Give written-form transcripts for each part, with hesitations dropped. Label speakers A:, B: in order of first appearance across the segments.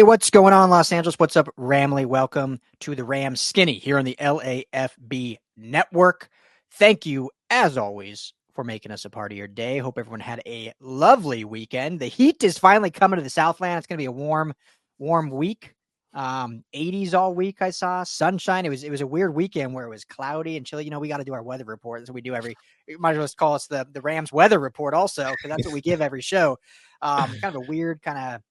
A: Hey, what's going on, Los Angeles? What's up, Ramley? Welcome to the Rams Skinny here on the LAFB network. Thank you, as always, for making us a part of your day. Hope everyone had a lovely weekend. The heat is finally coming to the Southland. It's going to be a warm week. 80s all week. I saw sunshine. It was a weird weekend where it was cloudy and chilly. You know, we got to do our weather report. That's what we do you might as well call us the Rams weather report also, because that's what we give every show. Kind of a weird, kind of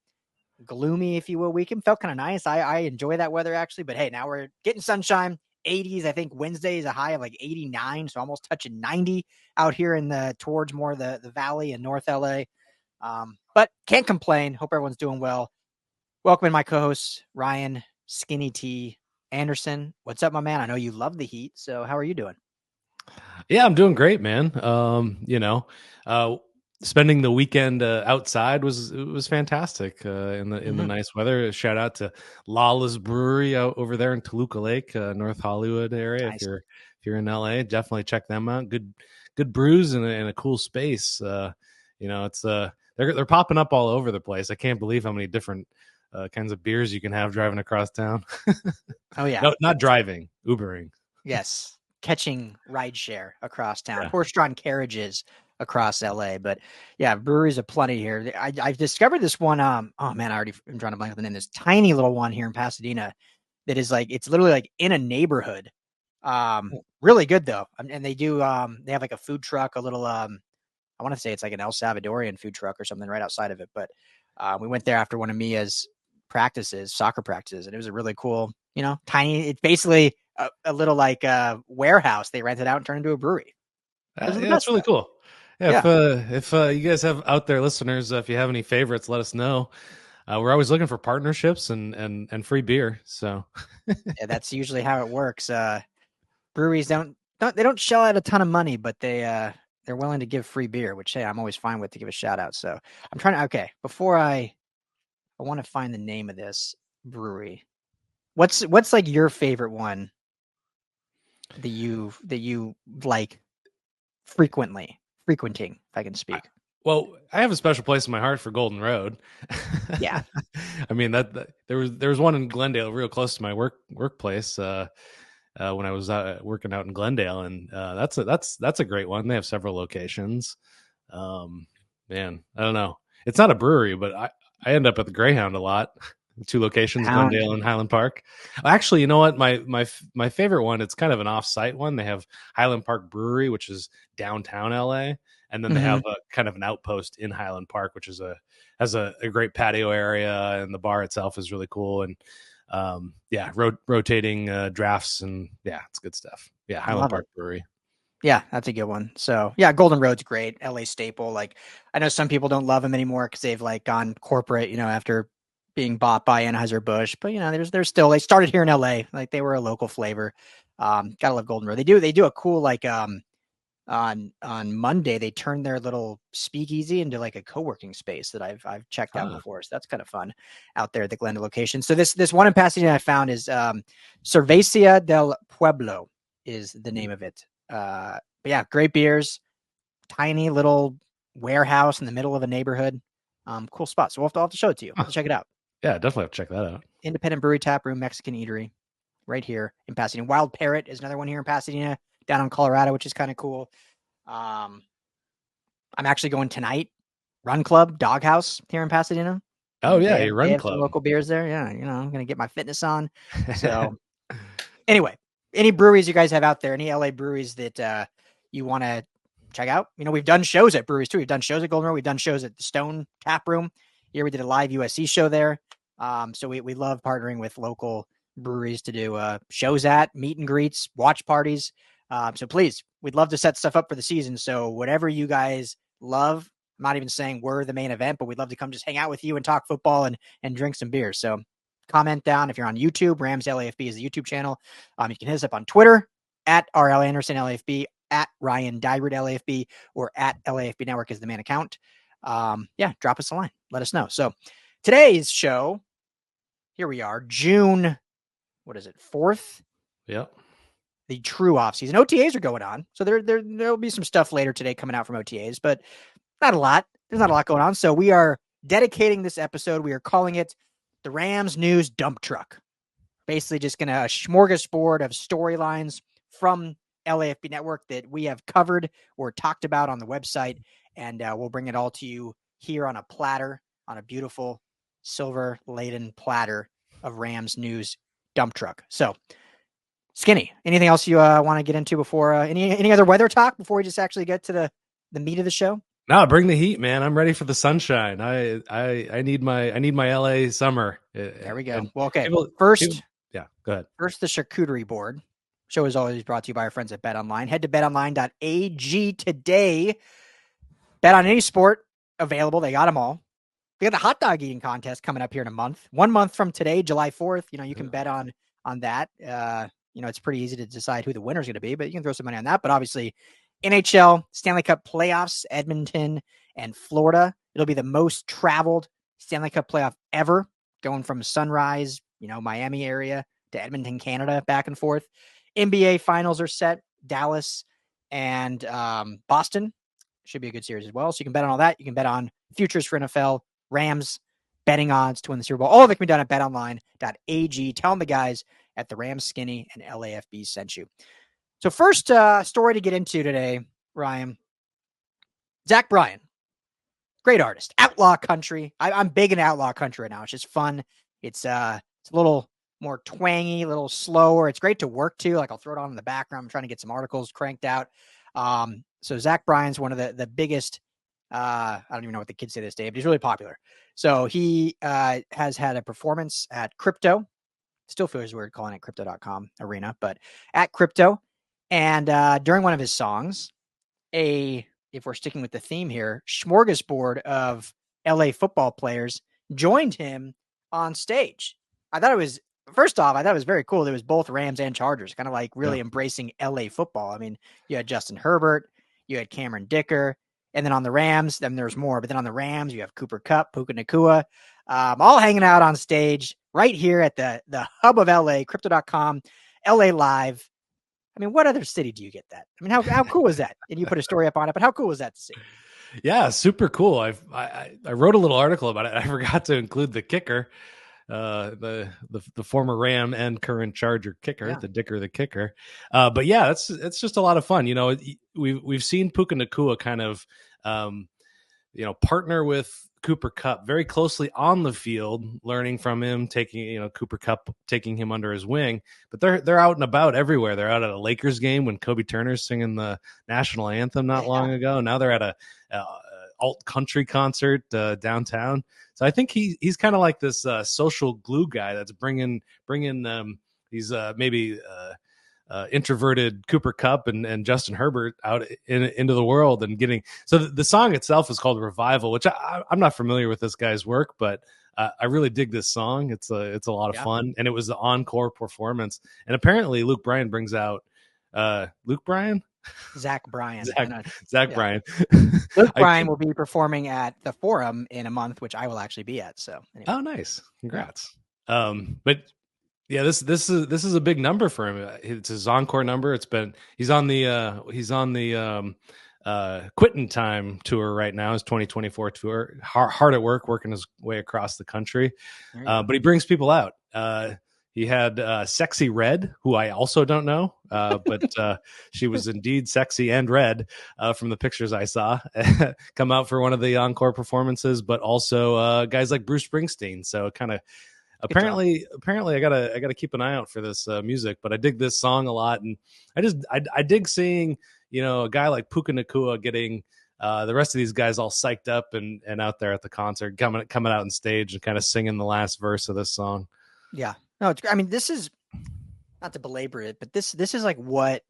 A: gloomy, if you will, weekend. Felt kind of nice. I enjoy that weather actually, but hey, now we're getting sunshine. 80s. I think Wednesday is a high of like 89, so almost touching 90 out here in towards more the valley in North LA. But can't complain. Hope everyone's doing well. Welcome in my co-hosts, Ryan Skinny T Anderson. What's up, my man? I know you love the heat, so how are you doing?
B: Yeah, I'm doing great, man. Spending the weekend outside was fantastic in the nice weather. Shout out to Lawless Brewery out over there in Toluca Lake, North Hollywood area.
A: Nice.
B: If you're in LA, definitely check them out. Good brews and a cool space. It's they're popping up all over the place. I can't believe how many different kinds of beers you can have driving across town.
A: Oh yeah,
B: no, not driving, Ubering.
A: Yes, catching rideshare across town, horse-drawn carriages across LA. But yeah, breweries are plenty here. I've discovered this one. Oh man, I'm drawing a blank on the name. This tiny little one here in Pasadena that is like, it's literally like in a neighborhood. Really good though. And they do, they have like a food truck, a little, I want to say it's like an El Salvadorian food truck or something right outside of it. But we went there after one of Mia's soccer practices, and it was a really cool, tiny, it's basically a little like warehouse they rented out and turned into a brewery.
B: That's really cool. Yeah, if you guys have out there listeners, if you have any favorites, let us know. We're always looking for partnerships and free beer. So
A: yeah, that's usually how it works. Breweries don't shell out a ton of money, but they're willing to give free beer, which hey, I'm always fine with to give a shout out. So I'm trying to before I want to find the name of this brewery. What's like your favorite one that you like frequenting, if I can speak?
B: Well, I have a special place in my heart for Golden Road.
A: Yeah.
B: I mean that there was one in Glendale real close to my workplace when I was working out in Glendale, and that's a great one. They have several locations. Man, I don't know. It's not a brewery, but I end up at the Greyhound a lot. 2 locations, Glendale and Highland Park. Actually, you know what? My favorite one, it's kind of an off-site one. They have Highland Park Brewery, which is downtown LA, and then they have a kind of an outpost in Highland Park, which has a great patio area, and the bar itself is really cool. And rotating drafts, and yeah, it's good stuff. Yeah, Highland Park Brewery.
A: Yeah, that's a good one. So yeah, Golden Road's great. LA staple. Like, I know some people don't love them anymore because they've like gone corporate, after being bought by Anheuser-Busch, but there's still, they started here in LA, like they were a local flavor. Gotta love Golden Road. They do a cool, like, on Monday, they turned their little speakeasy into like a co-working space that I've checked out before. So that's kind of fun out there at the Glendale location. So this one in Pasadena I found is, Cerveza del Pueblo is the name of it. But yeah, great beers, tiny little warehouse in the middle of a neighborhood. Cool spot. So I'll have to show it to you. I'll check it out.
B: Yeah, definitely have to check that out.
A: Independent brewery, tap room, Mexican eatery right here in Pasadena. Wild Parrot is another one here in Pasadena, down in Colorado, which is kind of cool. I'm actually going tonight. Run Club, Doghouse here in Pasadena.
B: Oh yeah, your Run Club.
A: Some local beers there. Yeah, I'm going to get my fitness on. So anyway, any breweries you guys have out there, any LA breweries that you want to check out? We've done shows at breweries too. We've done shows at Golden Road. We've done shows at the Stone Tap Room. Here we did a live USC show there. So we love partnering with local breweries to do shows at, meet and greets, watch parties. So please, we'd love to set stuff up for the season. So whatever you guys love, I'm not even saying we're the main event, but we'd love to come just hang out with you and talk football and drink some beers. So comment down if you're on YouTube. Rams LAFB is the YouTube channel. You can hit us up on Twitter at RL Anderson LAFB, at Ryan Dyrud LAFB, or at LAFB Network is the main account. Drop us a line. Let us know. So today's show, here we are, June, 4th?
B: Yep.
A: The true offseason. OTAs are going on. So there'll be some stuff later today coming out from OTAs, but not a lot. There's not a lot going on. So we are dedicating this episode. We are calling it the Rams news dump truck. Basically just going to a smorgasbord of storylines from LAFB Network that we have covered or talked about on the website. And we'll bring it all to you here on a platter, on a beautiful silver-laden platter of Rams news dump truck. So, Skinny, anything else you want to get into before any other weather talk before we just actually get to the meat of the show?
B: No, bring the heat, man. I'm ready for the sunshine. I need my LA summer.
A: There we go. Well, okay. First,
B: yeah, go ahead.
A: First, the charcuterie board. Show is always brought to you by our friends at BetOnline. Head to betonline.ag today. Bet on any sport available. They got them all. We got the hot dog eating contest coming up here in a month. 1 month from today, July 4th. You can bet on that. It's pretty easy to decide who the winner is going to be, but you can throw some money on that. But obviously, NHL, Stanley Cup playoffs, Edmonton and Florida. It'll be the most traveled Stanley Cup playoff ever, going from Sunrise, Miami area to Edmonton, Canada, back and forth. NBA finals are set. Dallas and Boston should be a good series as well. So you can bet on all that. You can bet on futures for NFL, Rams, betting odds to win the Super Bowl. All of it can be done at betonline.ag. Tell them the guys at the Rams Skinny and LAFB sent you. So first story to get into today, Ryan. Zach Bryan, great artist. Outlaw country. I'm big in outlaw country right now. It's just fun. It's a little more twangy, a little slower. It's great to work to. Like I'll throw it on in the background. I'm trying to get some articles cranked out. So Zach Bryan's one of the biggest. I don't even know what the kids say this day, but he's really popular. So he has had a performance at Crypto. Still feels weird calling it Crypto.com arena, but at Crypto. And during one of his songs, if we're sticking with the theme here, smorgasbord of LA football players joined him on stage. First off, I thought it was very cool. There was both Rams and Chargers, kind of like really embracing LA football. I mean, you had Justin Herbert, you had Cameron Dicker, and then on the Rams, then there's more. But then on the Rams, you have Cooper Kupp, Puka Nacua, all hanging out on stage right here at the hub of LA, Crypto.com, LA Live. I mean, what other city do you get that? I mean, how cool is that? And you put a story up on it, but how cool was that to see?
B: Yeah, super cool. I wrote a little article about it. I forgot to include the kicker, the former Ram and current Charger kicker, the Dicker, the kicker. But yeah, it's just a lot of fun. We've seen Puka Nacua kind of, partner with Cooper Kupp very closely on the field, learning from him, taking, Cooper Kupp taking him under his wing, but they're out and about everywhere. They're out at a Lakers game when Kobie Turner's singing the national anthem not long ago. Now they're at a alt country concert downtown. So I think he's kind of like this social glue guy that's bringing these maybe introverted Cooper Kupp and Justin Herbert out into the world and getting. So the song itself is called Revival, which I'm not familiar with this guy's work, but I really dig this song. It's a lot of fun, and it was the encore performance. And apparently Luke Bryan brings out Luke Bryan.
A: Zach Bryan.
B: Zach Bryan.
A: Luke Bryan will be performing at the Forum in a month, which I will actually be at. So
B: anyway. Oh, nice. Congrats. But yeah, this is a big number for him. It's his encore number. He's on the Quitting Time tour right now, his 2024 tour. Hard at work, working his way across the country. But he brings people out. He had Sexy Red, who I also don't know, but she was indeed sexy and red from the pictures I saw, come out for one of the encore performances, but also guys like Bruce Springsteen. So kind of apparently I gotta keep an eye out for this music, but I dig this song a lot. And I dig seeing, a guy like Puka Nacua getting the rest of these guys all psyched up and out there at the concert, coming out on stage and kind of singing the last verse of this song.
A: Yeah. No, this is not to belabor it, but this is like what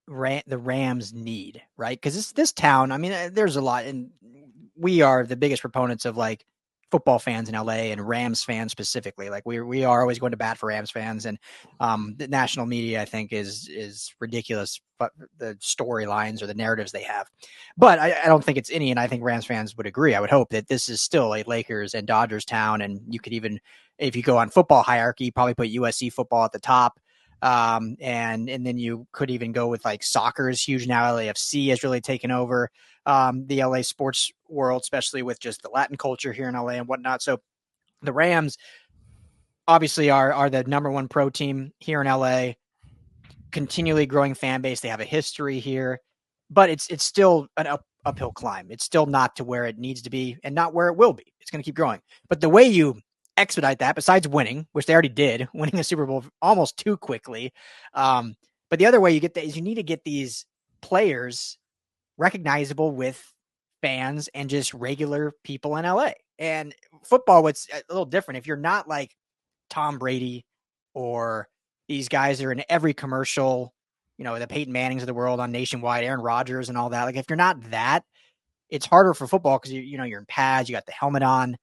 A: the Rams need, right? Because this town, there's a lot, and we are the biggest proponents of like football fans in LA and Rams fans specifically. Like we are always going to bat for Rams fans, and the national media, I think, is ridiculous, but the storylines or the narratives they have. But I don't think it's any, and I think Rams fans would agree. I would hope that this is still a Lakers and Dodgers town, and you could even, if you go on football hierarchy, probably put USC football at the top. And then you could even go with like soccer is huge now. LAFC has really taken over the LA sports world, especially with just the Latin culture here in LA and whatnot. So the Rams, obviously are the number one pro team here in LA, continually growing fan base. They have a history here, but it's still an uphill climb. It's still not to where it needs to be and not where it will be. It's going to keep growing. But the way you expedite that, besides winning, which they already did, winning the Super Bowl almost too quickly, but the other way you get that is you need to get these players recognizable with fans and just regular people in LA. And football, what's a little different. If you're not like Tom Brady or these guys are in every commercial, the Peyton Mannings of the world on Nationwide, Aaron Rodgers and all that. Like if you're not that, it's harder for football because you're in pads, you got the helmet on.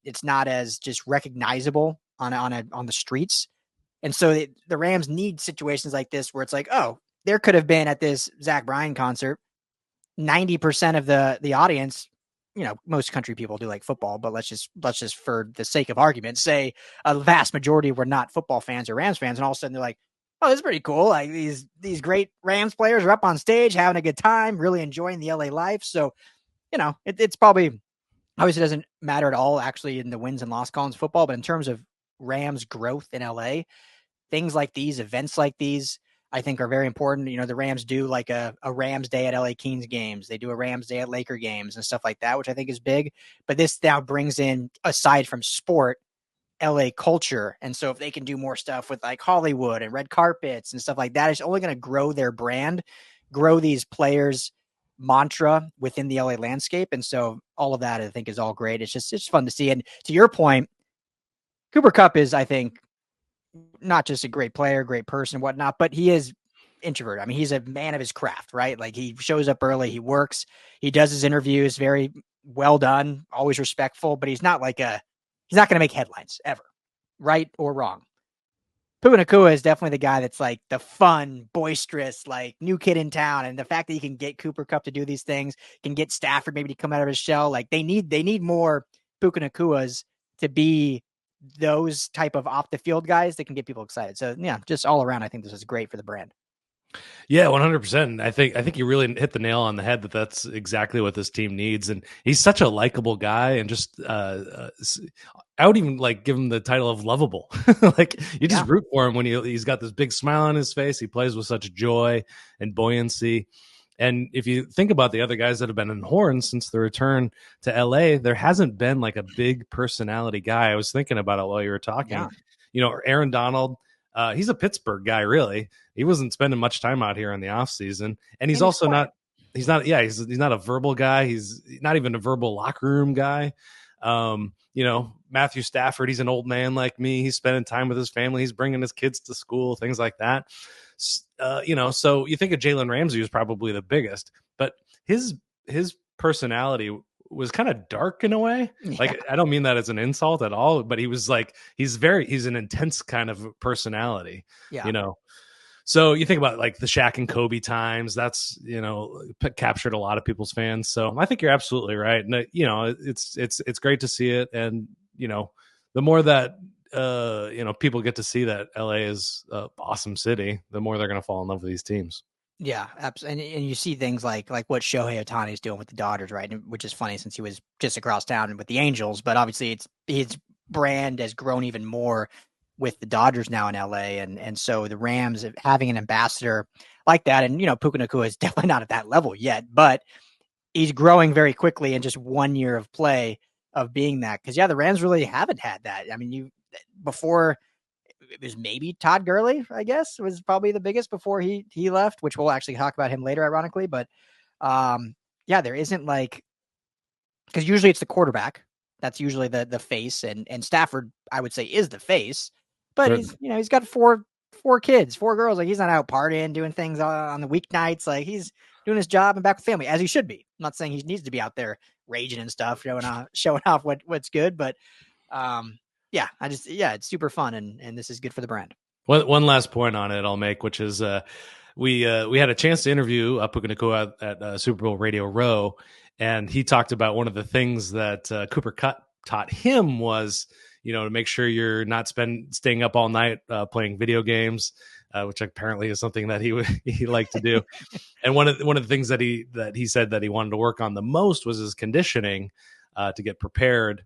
A: It's not as just recognizable on the streets. And so the Rams need situations like this where it's like, oh, there could have been at this Zach Bryan concert, 90% of the audience, most country people do like football, but let's just for the sake of argument, say a vast majority were not football fans or Rams fans. And all of a sudden they're like, oh, this is pretty cool. Like these great Rams players are up on stage, having a good time, really enjoying the LA life. So, it's probably, obviously doesn't matter at all actually in the wins and loss columns of football, but in terms of Rams growth in LA, things like these, events like these, I think are very important. The Rams do like a Rams Day at LA Kings games. They do a Rams Day at Laker games and stuff like that, which I think is big. But this now brings in, aside from sport, LA culture. And so if they can do more stuff with like Hollywood and red carpets and stuff like that, it's only going to grow their brand, grow these players' mantra within the LA landscape. And so all of that, I think, is all great. It's fun to see. And to your point, Cooper Kupp is, I think, not just a great player, great person, whatnot, but he is introvert. I mean, he's a man of his craft, right? Like he shows up early, he works, he does his interviews very well done, always respectful, but he's not going to make headlines ever, right or wrong. Puka Nacua is definitely the guy that's like the fun, boisterous, like new kid in town. And the fact that you can get Cooper Kupp to do these things, can get Stafford maybe to come out of his shell. Like they need more Puka Nacuas to be those type of off the field guys that can get people excited. So yeah, just all around, I think this is great for the brand.
B: Yeah, 100%. I think you really hit the nail on the head that's exactly what this team needs. And he's such a likable guy, and just I would even like give him the title of lovable. Like you just root for him when he's got this big smile on his face. He plays with such joy and buoyancy. And if you think about the other guys that have been in horns since the return to LA, there hasn't been like a big personality guy. I was thinking about it while you were talking. Yeah. Aaron Donald, he's a Pittsburgh guy, really. He wasn't spending much time out here in the offseason. And he's also he's not a verbal guy. He's not even a verbal locker room guy. Matthew Stafford, he's an old man like me. He's spending time with his family. He's bringing his kids to school, things like that. So you think of Jalen Ramsey was probably the biggest, but his personality was kind of dark in a way. Yeah. Like, I don't mean that as an insult at all, but he was like, he's an intense kind of personality, So you think about like the Shaq and Kobe times, that's, captured a lot of people's fans. So I think you're absolutely right. And it's great to see it. And, the more that, people get to see that LA is an awesome city, the more they're going to fall in love with these teams.
A: Yeah, absolutely. And you see things like what Shohei Ohtani is doing with the Dodgers, right? Which is funny since he was just across town with the Angels, but obviously his brand has grown even more with the Dodgers now in LA. And so the Rams having an ambassador like that, and, Puka Nacua is definitely not at that level yet, but he's growing very quickly in just 1 year of play of being that. Cause the Rams really haven't had that. I mean, before it was maybe Todd Gurley, I guess, was probably the biggest before he left, which we'll actually talk about him later, ironically. But there isn't because usually it's the quarterback. That's usually the face, and Stafford, I would say, is the face. But he's got four kids, 4 girls. Like he's not out partying, doing things on the weeknights. Like he's doing his job and back with family, as he should be. I'm not saying he needs to be out there raging and stuff, showing off what's good, but it's super fun, and this is good for the brand.
B: One last point on it I'll make, which is we had a chance to interview Puka Nacua at Super Bowl Radio Row, and he talked about one of the things that Cooper Kupp taught him was, to make sure you're not staying up all night playing video games, which apparently is something that he liked to do. And one of the things that he said that he wanted to work on the most was his conditioning to get prepared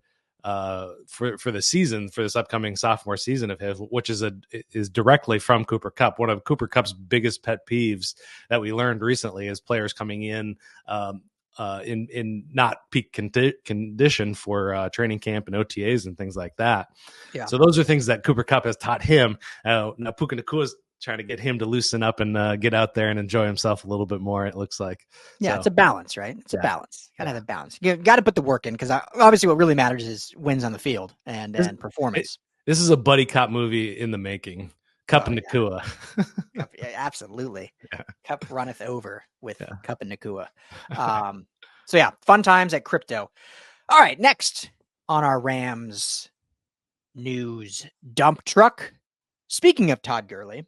B: for the season, for this upcoming sophomore season of his, which is directly from Cooper Kupp. One of Cooper Kupp's biggest pet peeves that we learned recently is players coming in not peak condition for training camp and OTAs and things like that.
A: Yeah.
B: So those are things that Cooper Kupp has taught him. Now Puka Nacua is trying to get him to loosen up and get out there and enjoy himself a little bit more, it looks like.
A: Yeah,
B: so,
A: it's a balance, right? It's a balance. Gotta have a balance. You got to put the work in, because obviously what really matters is wins on the field and performance.
B: This is a buddy cop movie in the making. Kupp and Nacua.
A: Kupp, yeah, absolutely.
B: Yeah.
A: Kupp runneth over with Kupp and Nacua. So yeah, fun times at crypto. All right, next on our Rams news dump truck. Speaking of Todd Gurley,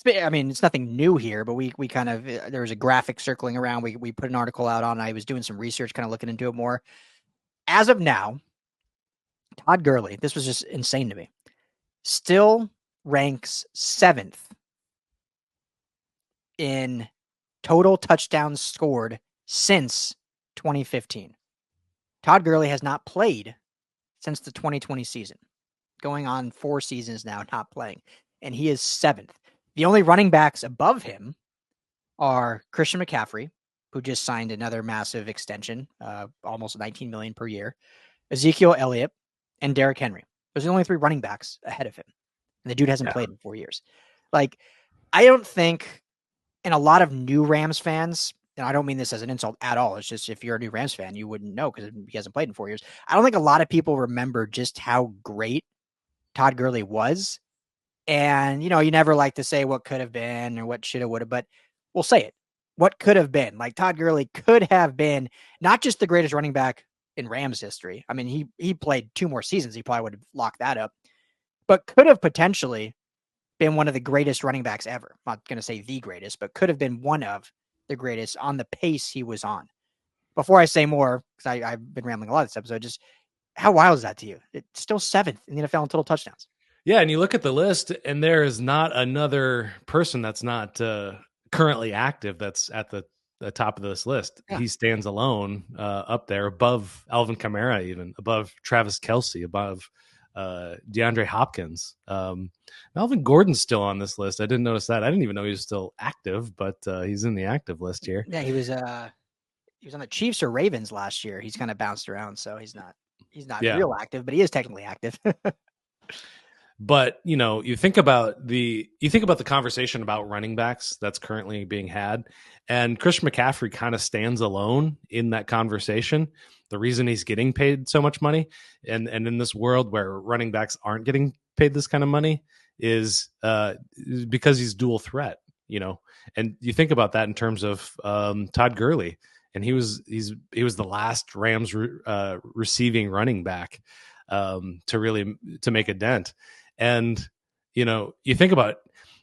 A: it's nothing new here, but we kind of, there was a graphic circling around. We put an article out on. I was doing some research, kind of looking into it more. As of now, Todd Gurley, this was just insane to me, still ranks 7th in total touchdowns scored since 2015. Todd Gurley has not played since the 2020 season, going on 4 seasons now, not playing, and he is 7th. The only running backs above him are Christian McCaffrey, who just signed another massive extension, almost $19 million per year, Ezekiel Elliott, and Derrick Henry. Those are the only 3 running backs ahead of him. And the dude hasn't played in 4 years. Like, I don't think, and a lot of new Rams fans, and I don't mean this as an insult at all, it's just if you're a new Rams fan, you wouldn't know because he hasn't played in 4 years. I don't think a lot of people remember just how great Todd Gurley was. And, you never like to say what could have been or what should have, would have, but we'll say it. What could have been? Like, Todd Gurley could have been not just the greatest running back in Rams history. I mean, he played 2 more seasons. He probably would have locked that up, but could have potentially been one of the greatest running backs ever. I'm not going to say the greatest, but could have been one of the greatest on the pace he was on. Before I say more, because I've been rambling a lot this episode, just how wild is that to you? It's still 7th in the NFL in total touchdowns.
B: Yeah, and you look at the list, and there is not another person that's not currently active that's at the top of this list. Yeah. He stands alone up there, above Alvin Kamara, even above Travis Kelce, above DeAndre Hopkins. Melvin Gordon's still on this list. I didn't notice that. I didn't even know he was still active, but he's in the active list here.
A: Yeah, he was on the Chiefs or Ravens last year. He's kind of bounced around, so he's not real active, but he is technically active.
B: But, you think about the conversation about running backs that's currently being had, and Christian McCaffrey kind of stands alone in that conversation. The reason he's getting paid so much money, and in this world where running backs aren't getting paid this kind of money, is because he's dual threat, And you think about that in terms of Todd Gurley, and he was the last Rams receiving running back to make a dent. And, you think about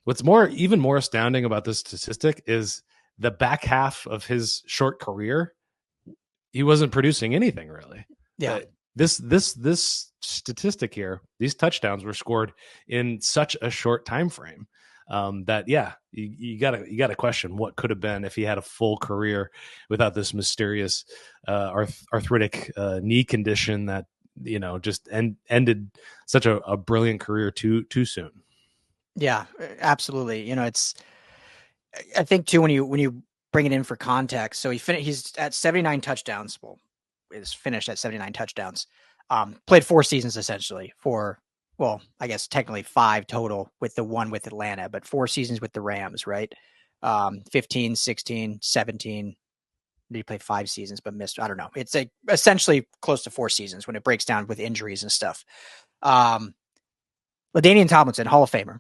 B: what's even more astounding about this statistic is the back half of his short career, he wasn't producing anything really.
A: Yeah.
B: This statistic here, these touchdowns were scored in such a short time frame that, you gotta question what could have been if he had a full career without this mysterious arthritic knee condition that, just ended such a brilliant career too soon.
A: Yeah, absolutely. I think too, when you bring it in for context, so he's at 79 touchdowns. Well, is finished at 79 touchdowns. Played 4 seasons essentially I guess technically 5 total with the one with Atlanta, but 4 seasons with the Rams, right? 15, 16, 17. He played 5 seasons, but missed. I don't know. It's essentially close to 4 seasons when it breaks down with injuries and stuff. LaDainian Tomlinson, Hall of Famer.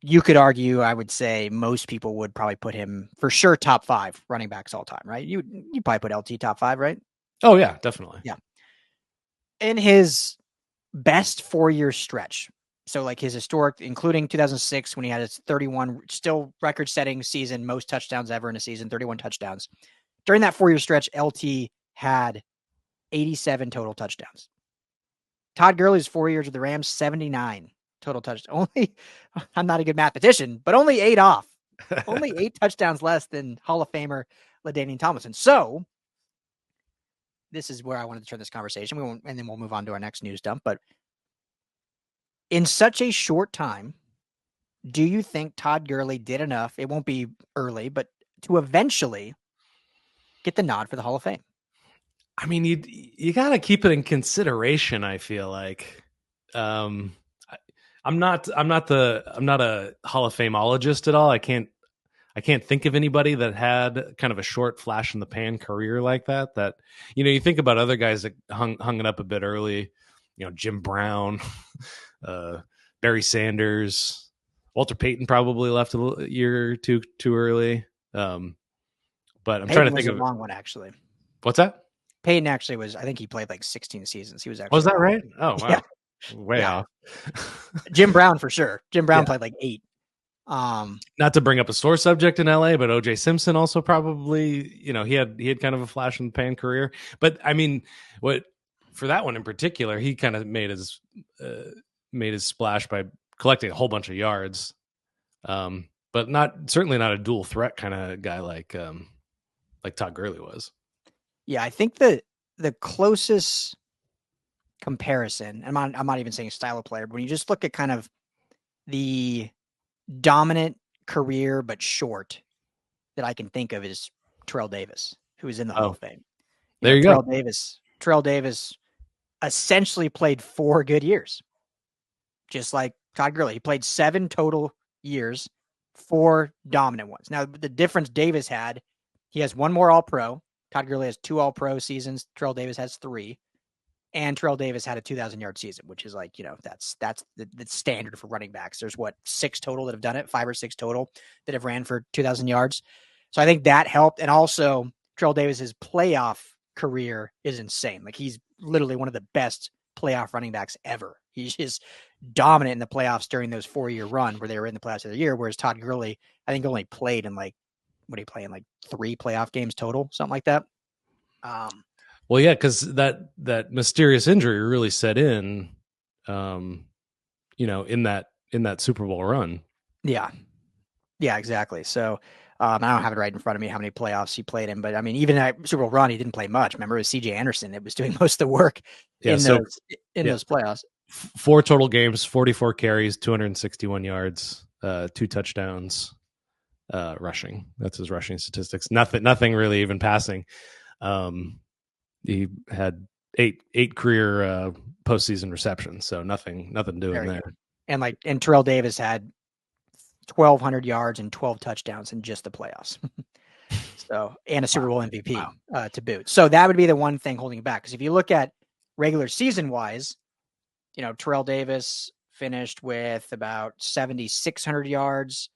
A: You could argue, I would say most people would probably put him for sure top 5 running backs all time, right? You probably put LT top 5, right?
B: Oh yeah, definitely.
A: Yeah. In his best 4-year stretch, so like his historic, including 2006 when he had his 31 still record-setting season, most touchdowns ever in a season, 31 touchdowns. During that 4-year stretch, LT had 87 total touchdowns. Todd Gurley's 4 years with the Rams, 79 total touchdowns. I'm not a good mathematician, but only 8 off. Only 8 touchdowns less than Hall of Famer LaDainian Tomlinson. So this is where I wanted to turn this conversation. And then we'll move on to our next news dump. But in such a short time, do you think Todd Gurley did enough? It won't be early, but to eventually get the nod for the Hall of Fame?
B: I mean, you got to keep it in consideration. I feel like I'm not a Hall of Fameologist at all. I can't think of anybody that had kind of a short flash in the pan career like that. That, you think about other guys that hung it up a bit early. Jim Brown, Barry Sanders, Walter Payton probably left a year or two too early. But I'm
A: Payton
B: trying to think of
A: a long one, actually.
B: What's that?
A: Payton actually was, I think he played like 16 seasons. He was actually.
B: Was that right? Oh, wow.
A: Yeah.
B: Way off.
A: Jim Brown for sure. Jim Brown played like 8.
B: Not to bring up a sore subject in LA, but OJ Simpson also probably, he had kind of a flash in the pan career. But I mean, for that one in particular, he kind of made his splash by collecting a whole bunch of yards. But certainly not a dual threat kind of guy like Todd Gurley was.
A: Yeah, I think the closest comparison, I'm not even saying style of player, but when you just look at kind of the dominant career but short that I can think of is Terrell Davis, who is in the Hall of Fame.
B: There you go.
A: Terrell Davis essentially played 4 good years, just like Todd Gurley. He played 7 total years, 4 dominant ones. Now, the difference Davis had, he has 1 more All-Pro. Todd Gurley has 2 All-Pro seasons. Terrell Davis has 3. And Terrell Davis had a 2,000-yard season, which is like, that's the standard for running backs. There's 6 total that have done it, 5 or 6 total that have ran for 2,000 yards. So I think that helped. And also, Terrell Davis's playoff career is insane. Like, he's literally one of the best playoff running backs ever. He's just dominant in the playoffs during those 4-year run where they were in the playoffs of the year. Whereas Todd Gurley, I think, only played in 3 playoff games total, something like that.
B: Well, yeah, because that mysterious injury really set in, in that Super Bowl run.
A: Yeah, exactly. So I don't have it right in front of me how many playoffs he played in, but I mean, even that Super Bowl run, he didn't play much. Remember, it was C.J. Anderson that was doing most of the work in those playoffs.
B: 4 total games, 44 carries, 261 yards, 2 touchdowns, rushing. That's his rushing statistics. Nothing really even passing. He had 8 career postseason receptions, so nothing doing there.
A: And Terrell Davis had 1,200 yards and 12 touchdowns in just the playoffs. So, and a Super Bowl MVP to boot. So that would be the one thing holding back. Because if you look at regular season wise, Terrell Davis finished with about 7,600 yards.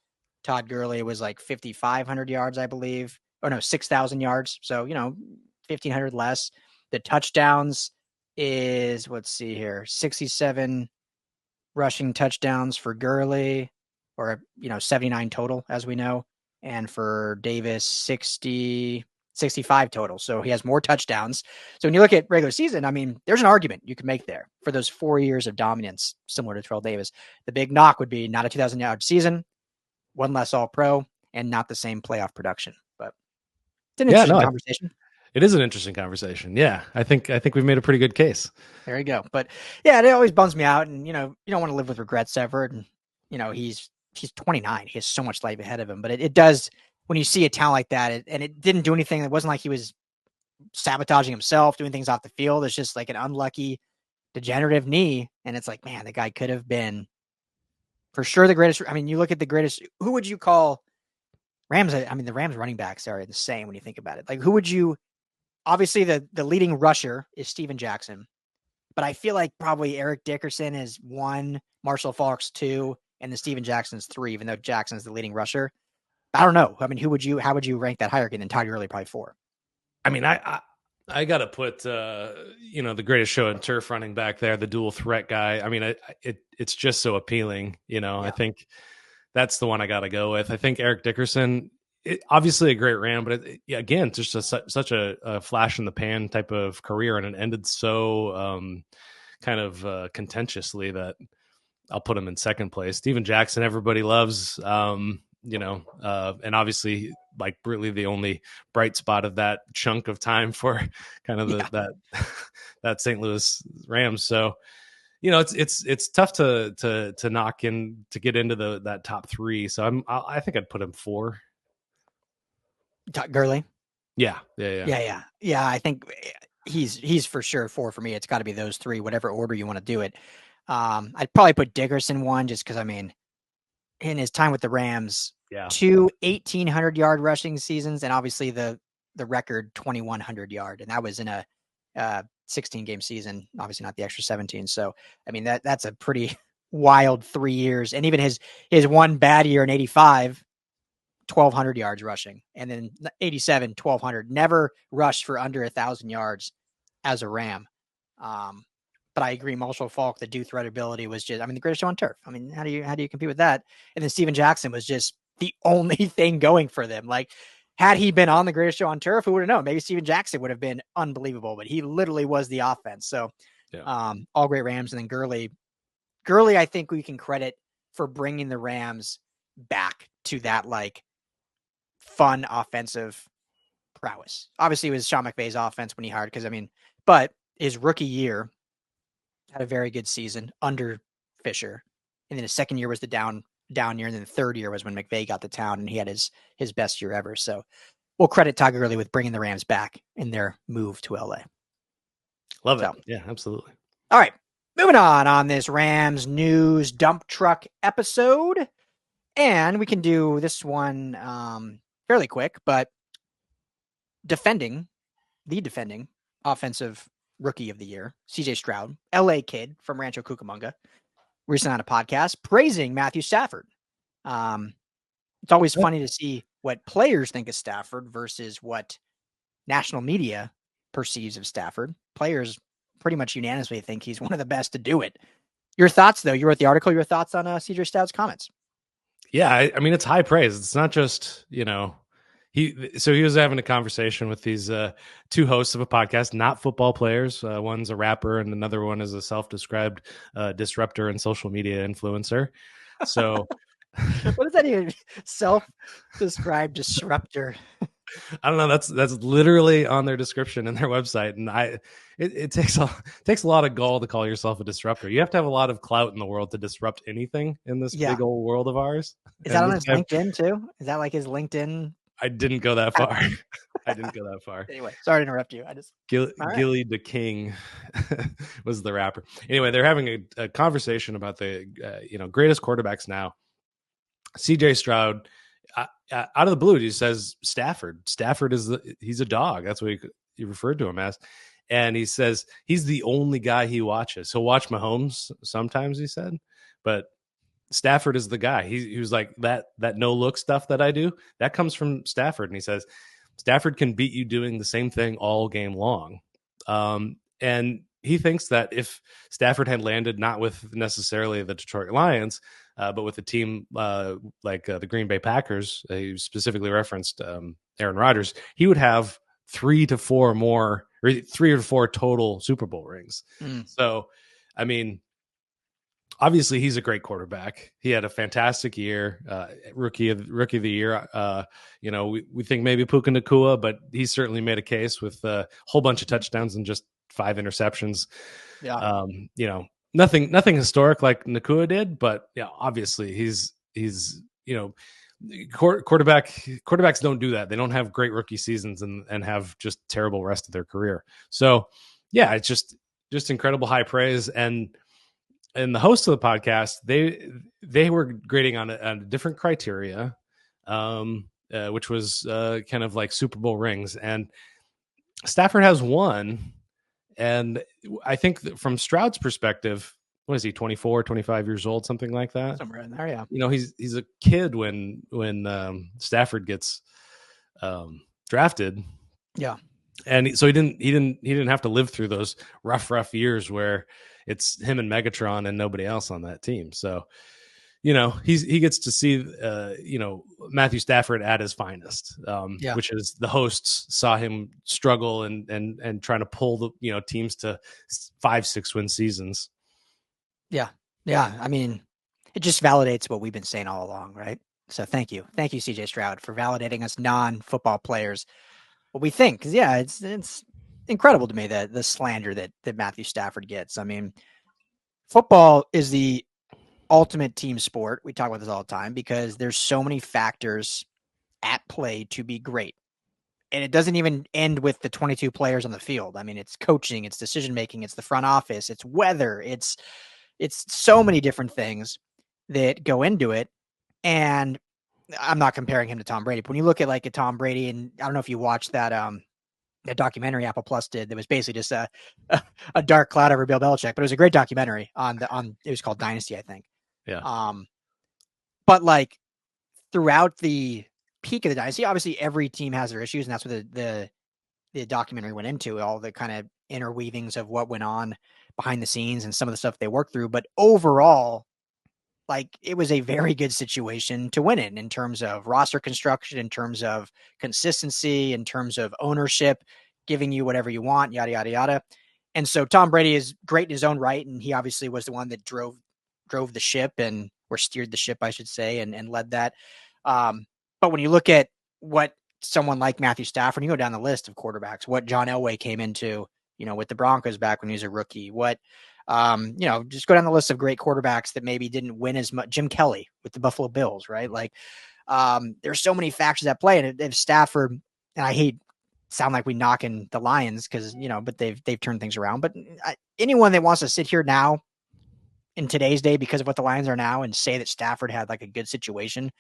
A: Todd Gurley was like 5,500 yards, I believe. Or no, 6,000 yards. So, 1,500 less. The touchdowns is, let's see here, 67 rushing touchdowns for Gurley, or 79 total, as we know, and for Davis 65 total. So he has more touchdowns. So when you look at regular season, I mean, there's an argument you can make there for those 4 years of dominance, similar to Terrell Davis. The big knock would be not a 2,000-yard season, 1 less All-Pro, and not the same playoff production. But it's an interesting conversation.
B: It is an interesting conversation. Yeah, I think we've made a pretty good case.
A: There you go. But yeah, it always bums me out, and you don't want to live with regrets ever. And he's 29. He has so much life ahead of him. But it does, when you see a talent like that, and it didn't do anything. It wasn't like he was sabotaging himself, doing things off the field. It's just like an unlucky degenerative knee, and it's like, man, the guy could have been for sure the greatest. I mean, you look at the greatest. Who would you call Rams? I mean, the Rams running backs are insane when you think about it. Like, who would you? Obviously, the leading rusher is Steven Jackson, but I feel like probably Eric Dickerson is 1, Marshall Faulk's 2, and then Steven Jackson's 3, even though Jackson's the leading rusher. I don't know. I mean, how would you rank that hierarchy? And then Todd Gurley probably 4.
B: I mean, I got to put, the greatest show in turf running back there, the dual threat guy. I mean, it's just so appealing. Yeah. I think that's the one I got to go with. I think Eric Dickerson, obviously a great Ram, but again, just such a flash in the pan type of career, and it ended so kind of contentiously that I'll put him in second place. Steven Jackson, everybody loves, and obviously like really the only bright spot of that chunk of time for kind of that St. Louis Rams. So, it's tough to knock in to get into that top three. So I think I'd put him 4.
A: Todd Gurley.
B: Yeah.
A: I think he's for sure 4 for me. It's got to be those 3, whatever order you want to do it. I'd probably put Dickerson 1 just because, I mean, in his time with the Rams, 2 1,800-yard rushing seasons, and obviously the record 2,100-yard, and that was in a 16-game season, obviously not the extra 17. So, I mean, that's a pretty wild 3 years. And even his one bad year in 85, 1,200 yards rushing, and then 87, 1,200. Never rushed for under 1,000 yards as a Ram. But I agree, Marshall Faulk, the do threat ability was just, I mean, the greatest show on turf. I mean, how do you compete with that? And then Steven Jackson was just the only thing going for them. Like, had he been on the greatest show on turf, who would have known? Maybe Steven Jackson would have been unbelievable, but he literally was the offense. So, all great Rams. And then Gurley, I think we can credit for bringing the Rams back to that, like, fun offensive prowess. Obviously, it was Sean McVay's offense when he hired, but his rookie year had a very good season under Fisher. And then his second year was the down year. And then the third year was when McVay got to town and he had his best year ever. So we'll credit Todd Gurley with bringing the Rams back in their move to LA.
B: Love it. Yeah, absolutely.
A: All right. Moving on this Rams news dump truck episode. And we can do this one fairly quick, but defending offensive rookie of the year, CJ Stroud, LA kid from Rancho Cucamonga, recently on a podcast praising Matthew Stafford. It's always funny to see what players think of Stafford versus what national media perceives of Stafford. Players pretty much unanimously think he's one of the best to do it. Your thoughts, though? You wrote the article. Your thoughts on CJ Stroud's comments?
B: Yeah, I mean, it's high praise. It's not just, he was having a conversation with these 2 hosts of a podcast, not football players. One's a rapper and another one is a self-described disruptor and social media influencer. So
A: what is that even? Self-described disruptor.
B: I don't know. That's literally on their description in their website. And it takes a lot of gall to call yourself a disruptor. You have to have a lot of clout in the world to disrupt anything in this big old world of ours.
A: Is that on his LinkedIn too? Is that like his LinkedIn?
B: I didn't go that far. I didn't go that far.
A: Anyway, sorry to interrupt you.
B: Gilly the King was the rapper. Anyway, they're having a conversation about the greatest quarterbacks now. CJ Stroud, out of the blue, he says Stafford he's a dog. That's what he referred to him as. And he says he's the only guy he watches. He'll watch Mahomes sometimes, he said, but Stafford is the guy. He was like that no look stuff that I do, that comes from Stafford. And he says Stafford can beat you doing the same thing all game long. And he thinks that if Stafford had landed not with necessarily the Detroit Lions, but with a team like the Green Bay Packers, he specifically referenced Aaron Rodgers, he would have 3 to 4 more, or 3 or 4 total Super Bowl rings. So, I mean, obviously he's a great quarterback. He had a fantastic year, rookie of the year. We think maybe Puka Nacua, but he certainly made a case with a whole bunch of touchdowns and just 5 interceptions. Yeah. Nothing historic like Nacua did, but yeah, obviously he's quarterbacks don't do that. They don't have great rookie seasons and have just terrible rest of their career. So yeah, it's just incredible high praise. And the hosts of the podcast, they were grading on a different criteria, which was kind of like Super Bowl rings. And Stafford has 1. And I think from Stroud's perspective, what is he, 24, 25 years old, something like that?
A: Somewhere in there, yeah.
B: He's a kid when Stafford gets drafted. Yeah. And so he didn't have to live through those rough years where it's him and Megatron and nobody else on that team. So, he gets to see, Matthew Stafford at his finest, which is the hosts saw him struggle and trying to pull the, teams to 5-6 win seasons.
A: Yeah. Yeah. I mean, it just validates what we've been saying all along, right? So thank you, CJ Stroud, for validating us non-football players what we think. Because yeah, it's incredible to me that the slander that Matthew Stafford gets. I mean, football is the ultimate team sport. We talk about this all the time because there's so many factors at play to be great. And it doesn't even end with the 22 players on the field. I mean, it's coaching, it's decision making, it's the front office, it's weather, it's so many different things that go into it. And I'm not comparing him to Tom Brady, but when you look at like a Tom Brady, and I don't know if you watched that that documentary Apple Plus did that was basically just a dark cloud over Bill Belichick, but it was a great documentary on it was called Dynasty, I think.
B: Yeah.
A: But like throughout the peak of the dynasty, obviously every team has their issues, and that's what the documentary went into, all the kind of interweavings of what went on behind the scenes and some of the stuff they worked through. But overall, like it was a very good situation to win in terms of roster construction, in terms of consistency, in terms of ownership, giving you whatever you want, yada, yada, yada. And so Tom Brady is great in his own right. And he obviously was the one that drove the ship or steered the ship, I should say, and led that. But when you look at what someone like Matthew Stafford, you go down the list of quarterbacks, what John Elway came into, with the Broncos back when he was a rookie, what, just go down the list of great quarterbacks that maybe didn't win as much. Jim Kelly with the Buffalo Bills, right? Like, there's so many factors at play. And if Stafford, and I hate sound like we knocking the Lions because, but they've turned things around. But anyone that wants to sit here now in today's day because of what the Lions are now and say that Stafford had like a good situation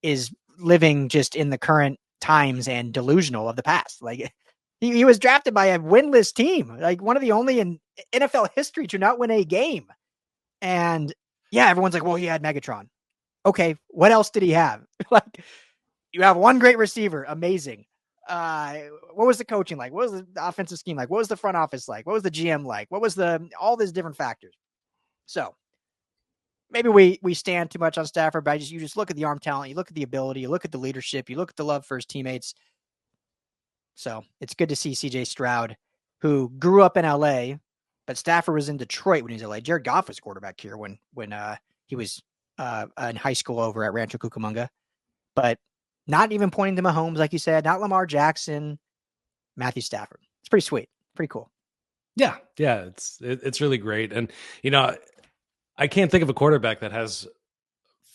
A: is living just in the current times and delusional of the past. Like he was drafted by a winless team, like one of the only in NFL history to not win a game. And yeah, everyone's like, well, he had Megatron. Okay. What else did he have? Like you have one great receiver. Amazing. What was the coaching like? What was the offensive scheme like? What was the front office like? What was the GM like? What was all these different factors? So maybe we stand too much on Stafford, but you just look at the arm talent, you look at the ability, you look at the leadership, you look at the love for his teammates. So it's good to see CJ Stroud, who grew up in LA, but Stafford was in Detroit when he was in LA. Jared Goff was quarterback here when he was in high school over at Rancho Cucamonga. But not even pointing to Mahomes, like you said, not Lamar Jackson, Matthew Stafford. It's pretty sweet. Pretty cool.
B: Yeah. It's really great. And, I can't think of a quarterback that has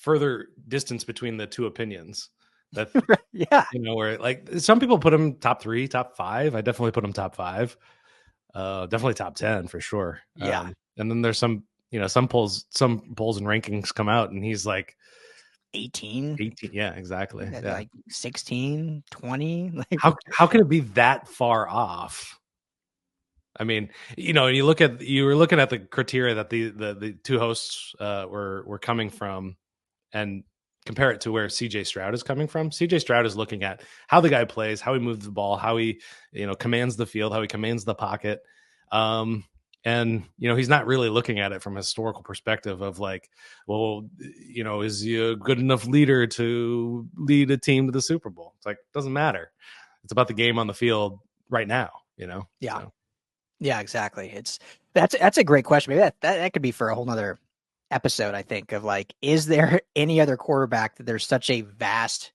B: further distance between the two opinions. That
A: yeah,
B: where like some people put him top 3, top 5. I definitely put him top 5. Definitely top 10 for sure.
A: Yeah.
B: And then there's some polls and rankings come out, and he's like
A: 18.
B: Yeah, exactly. Yeah.
A: Like 16, 20. Like
B: how can it be that far off? I mean, you were looking at the criteria that the two hosts were coming from, and compare it to where CJ Stroud is coming from. CJ Stroud is looking at how the guy plays, how he moves the ball, how he commands the field, how he commands the pocket, and he's not really looking at it from a historical perspective of like, well, is he a good enough leader to lead a team to the Super Bowl? It's like, it doesn't matter. It's about the game on the field right now.
A: Yeah.
B: So.
A: Yeah, exactly. That's a great question. Maybe that could be for a whole nother episode, I think, of like, is there any other quarterback that there's such a vast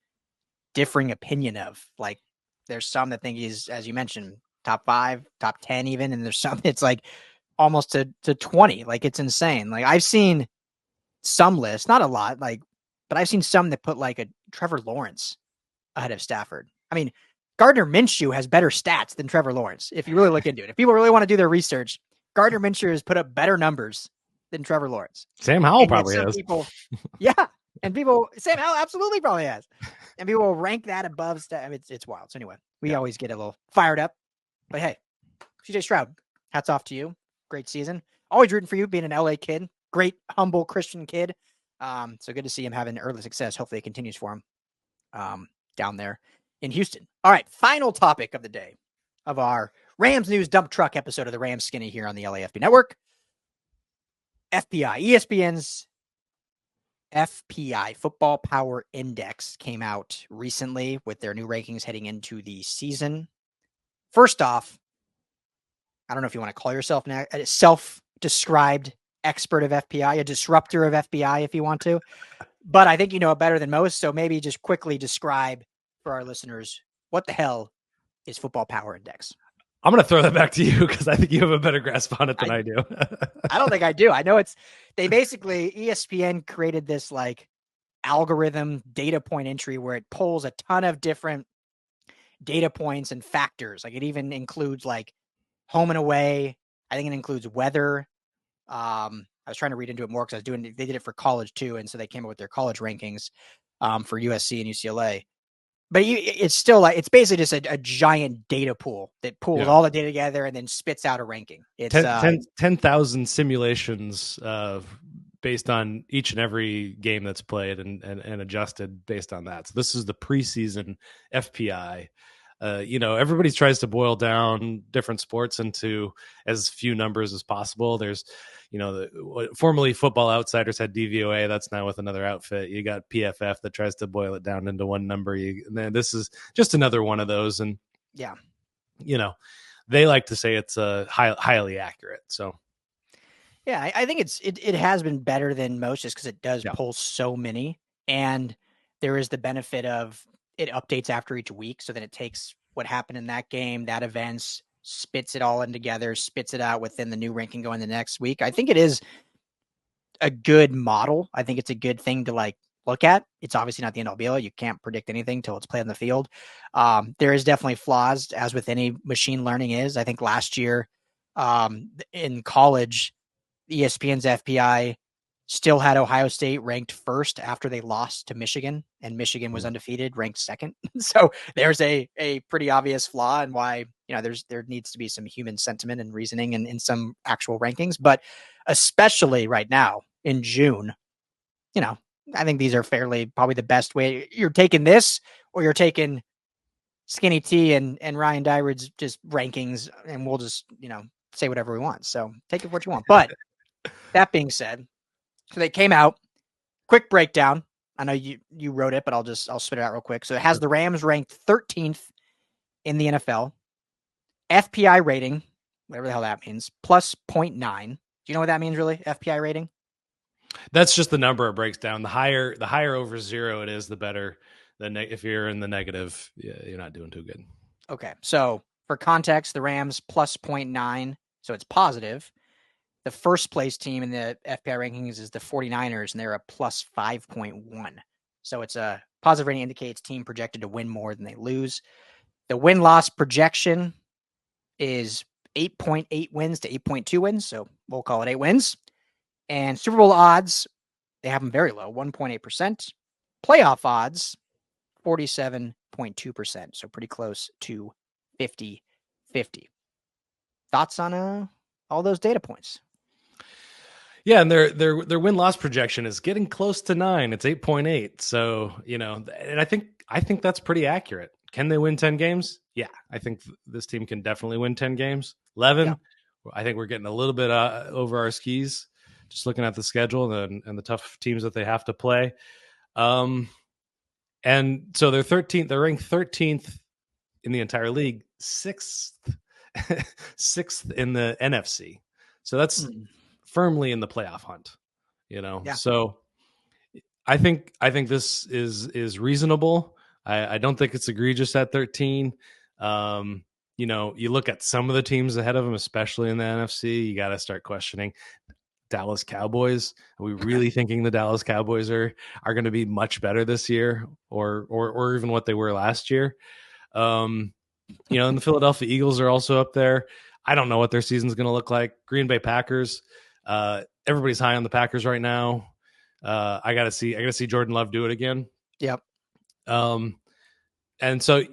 A: differing opinion of? Like there's some that think he's, as you mentioned, top 5, top 10 even, and there's some it's like almost to 20. Like it's insane. Like I've seen some lists, not a lot, like, but I've seen some that put like a Trevor Lawrence ahead of Stafford. I mean, Gardner Minshew has better stats than Trevor Lawrence. If you really look into it, if people really want to do their research, Gardner Minshew has put up better numbers than Trevor Lawrence.
B: Sam Howell probably has.
A: And Sam Howell absolutely probably has. And people will rank that above. I mean, it's wild. So anyway, we always get a little fired up. But hey, CJ Stroud, hats off to you. Great season. Always rooting for you, being an LA kid. Great, humble Christian kid. So good to see him having early success. Hopefully it continues for him down there in Houston. All right, final topic of the day of our Rams News Dump Truck episode of the Rams Skinny here on the LAFB Network. FPI, ESPN's FPI, Football Power Index, came out recently with their new rankings heading into the season. First off, I don't know if you want to call yourself a self-described expert of FPI, a disruptor of FPI if you want to. but I think you know it better than most. So maybe just quickly describe for our listeners what the hell is Football Power Index.
B: I'm going to throw that back to you because I think you have a better grasp on it than I do.
A: I don't think I do. I know they basically, ESPN created this like algorithm data point entry where it pulls a ton of different data points and factors. Like it even includes like home and away. I think it includes weather. I was trying to read into it more because they did it for college too. And so they came up with their college rankings for USC and UCLA. But it's still like, it's basically just a giant data pool that pulls all the data together and then spits out a ranking. It's
B: 10,000 simulations based on each and every game that's played and adjusted based on that. So this is the preseason FPI. Everybody tries to boil down different sports into as few numbers as possible. There's, formerly Football Outsiders had DVOA. That's now with another outfit. You got PFF that tries to boil it down into one number. And then this is just another one of those. And
A: yeah,
B: they like to say it's highly accurate. So
A: yeah, I think it has been better than most just because it does pull so many, and there is the benefit of it updates after each week. So then it takes what happened in that game, that events, spits it all in together, spits it out within the new ranking going the next week. I think it is a good model. I think it's a good thing to like look at. It's obviously not the end all be all. You can't predict anything till it's played on the field. There is definitely flaws, as with any machine learning is. I think last year in college, ESPN's FPI still had Ohio State ranked first after they lost to Michigan, and Michigan was undefeated, ranked second. So there's a pretty obvious flaw in why, there needs to be some human sentiment and reasoning in some actual rankings, but especially right now in June, I think these are probably the best way. You're taking this, or you're taking Skinny T and Ryan Dyrid's just rankings, and we'll just, say whatever we want. So take it for what you want. But that being said, so they came out, quick breakdown. I know you wrote it, but I'll spit it out real quick. So it has the Rams ranked 13th in the NFL. FPI rating, whatever the hell that means, plus 0.9. Do you know what that means, really? FPI rating?
B: That's just the number it breaks down. The higher over 0 it is, the better. If you're in the negative, you're not doing too good.
A: Okay. So for context, the Rams plus 0.9. So it's positive. The first place team in the FPI rankings is the 49ers, and they're a plus 5.1. So it's a positive rating, indicates team projected to win more than they lose. The win-loss projection is 8.8 wins to 8.2 wins. So we'll call it 8 wins. And Super Bowl odds, they have them very low, 1.8%. Playoff odds, 47.2%. So pretty close to 50-50. Thoughts on all those data points?
B: Yeah, and their win-loss projection is getting close to 9. It's 8.8. So, and I think that's pretty accurate. Can they win 10 games? Yeah, I think this team can definitely win 10 games. 11, yeah. I think we're getting a little bit over our skis, just looking at the schedule and the tough teams that they have to play. And so they're 13th. They're ranked 13th in the entire league, sixth in the NFC. So that's firmly in the playoff hunt, Yeah. So I think this is reasonable. I don't think it's egregious at 13. You look at some of the teams ahead of them, especially in the NFC, you got to start questioning Dallas Cowboys. Are we really thinking the Dallas Cowboys are going to be much better this year or even what they were last year? And the Philadelphia Eagles are also up there. I don't know what their season's going to look like. Green Bay Packers. Everybody's high on the Packers right now. I gotta see Jordan Love do it again.
A: Yep.
B: And so,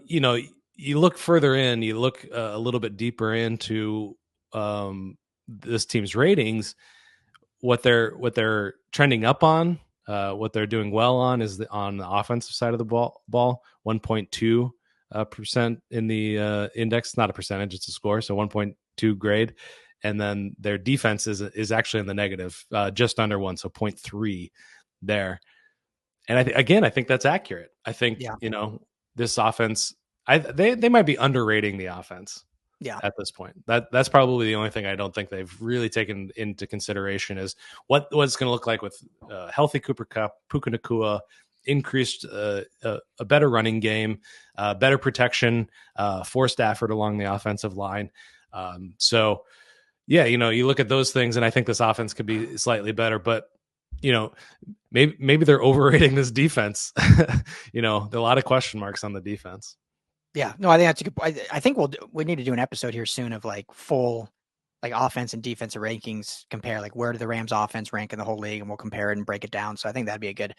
B: you look further in, you look a little bit deeper into this team's ratings, what they're trending up on, what they're doing well on is on the offensive side of the ball, 1.2% in the index, not a percentage, it's a score. So 1.2 grade. And then their defense is actually in the negative, just under 1, so 0.3 there. And I think that's accurate. I think this offense, they might be underrating the offense. at this point. That's probably the only thing I don't think they've really taken into consideration is what it's going to look like with healthy Cooper Kupp, Puka Nacua, increased a better running game, better protection for Stafford along the offensive line. So yeah, you look at those things and I think this offense could be slightly better, but maybe they're overrating this defense. There are a lot of question marks on the defense.
A: Yeah, no, I think that's a good. I think we need to do an episode here soon of like full like offense and defensive rankings, compare like where do the Rams offense rank in the whole league, and we'll compare it and break it down. So I think that'd be a good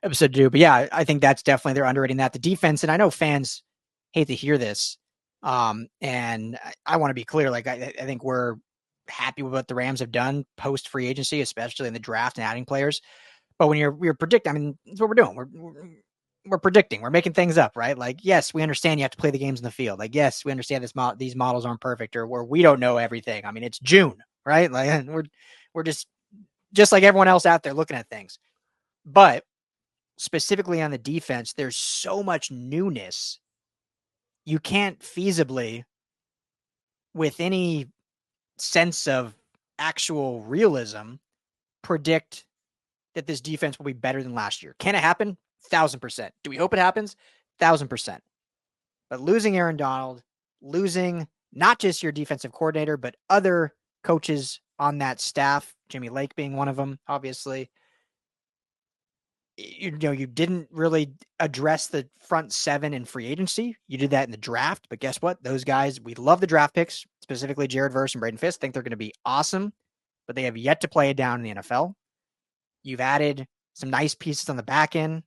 A: episode to do. But yeah, I think that's definitely they're underrating that. The defense, and I know fans hate to hear this, and I want to be clear. Like I think we're happy with what the Rams have done post free agency, especially in the draft and adding players. But when you're predicting, I mean, that's what we're doing. We're predicting, we're making things up, right? Like, yes, we understand you have to play the games in the field. Like, yes, we understand these models aren't perfect or where we don't know everything. I mean, it's June, right? Like we're just like everyone else out there looking at things. But specifically on the defense, there's so much newness. You can't feasibly, with any sense of actual realism, predict that this defense will be better than last year. Can it happen? 1,000%. Do we hope it happens? 1,000%. But losing Aaron Donald, losing not just your defensive coordinator, but other coaches on that staff, Jimmy Lake being one of them, obviously. You didn't really address the front seven in free agency. You did that in the draft, but guess what? Those guys, we love the draft picks, specifically Jared Verse and Braden Fisk. Think they're going to be awesome, but they have yet to play it down in the NFL. You've added some nice pieces on the back end.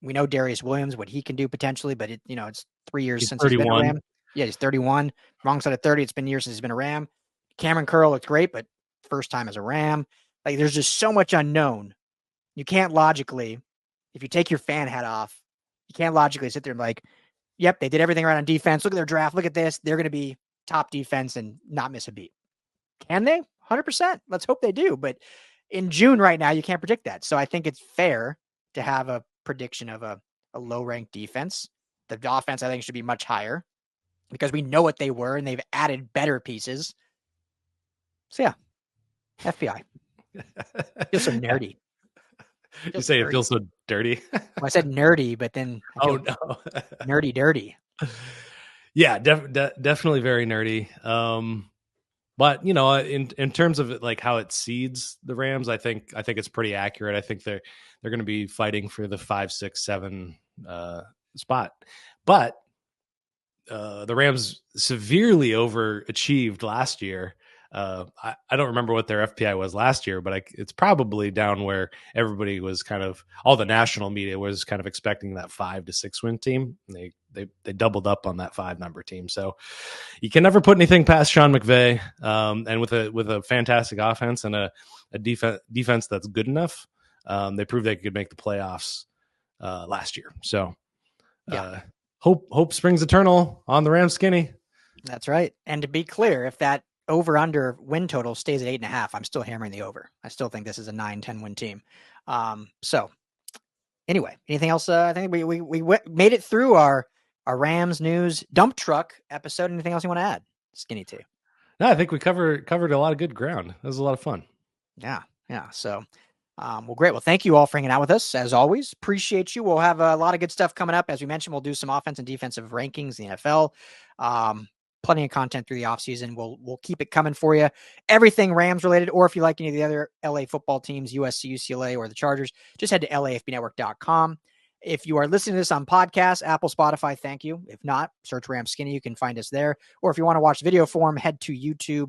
A: We know Darius Williams, what he can do potentially, but it's 3 years since 31. He's been a Ram. Yeah, he's 31. Wrong side of 30. It's been years since he's been a Ram. Cameron Curl looks great, but first time as a Ram. Like, there's just so much unknown. You can't logically, if you take your fan hat off, you can't logically sit there and like, yep, they did everything right on defense. Look at their draft. Look at this. They're going to be top defense and not miss a beat. Can they? 100%. Let's hope they do. But in June right now, you can't predict that. So I think it's fair to have a prediction of a low-ranked defense. The offense, I think, should be much higher because we know what they were and they've added better pieces. So yeah, FPI. Feels so nerdy.
B: You say dirty. It feels so dirty?
A: Well, I said nerdy, but then
B: no.
A: Nerdy dirty.
B: Yeah, definitely very nerdy. But in terms of like how it seeds the Rams, I think it's pretty accurate. I think they're going to be fighting for the 5, 6, 7 spot. But the Rams severely overachieved last year. I don't remember what their FPI was last year, but it's probably down where everybody was all the national media was kind of expecting that 5 to 6 win team. And they doubled up on that 5 number team. So you can never put anything past Sean McVay. And with a fantastic offense and a defense that's good enough, they proved they could make the playoffs last year. So hope springs eternal on the Rams skinny.
A: That's right. And to be clear, if that over under win total stays at 8.5, I'm still hammering the over. I still think this is a 9-10 win team. So anyway, anything else? I think we made it through our Rams news dump truck episode. Anything else you want to add, Skinny T?
B: No, I think we covered a lot of good ground. It was a lot of fun.
A: Yeah. So well, great. Well, thank you all for hanging out with us. As always, appreciate you. We'll have a lot of good stuff coming up. As we mentioned, we'll do some offense and defensive rankings in the NFL. Plenty of content through the offseason. We'll keep it coming for you. Everything Rams related, or if you like any of the other LA football teams, USC, UCLA, or the Chargers, just head to LAFBnetwork.com. If you are listening to this on podcasts, Apple, Spotify, thank you. If not, search Rams Skinny. You can find us there. Or if you want to watch video form, head to YouTube.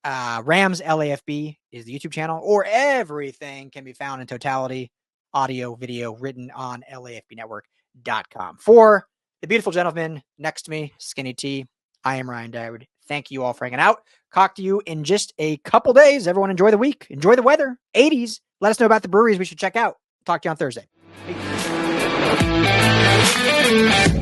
A: Rams LAFB is the YouTube channel, or everything can be found in totality, audio, video, written on LAFBnetwork.com. For the beautiful gentleman next to me, Skinny T, I am Ryan Dowd. Thank you all for hanging out. Talk to you in just a couple days. Everyone enjoy the week. Enjoy the weather. 80s. Let us know about the breweries we should check out. Talk to you on Thursday. Peace.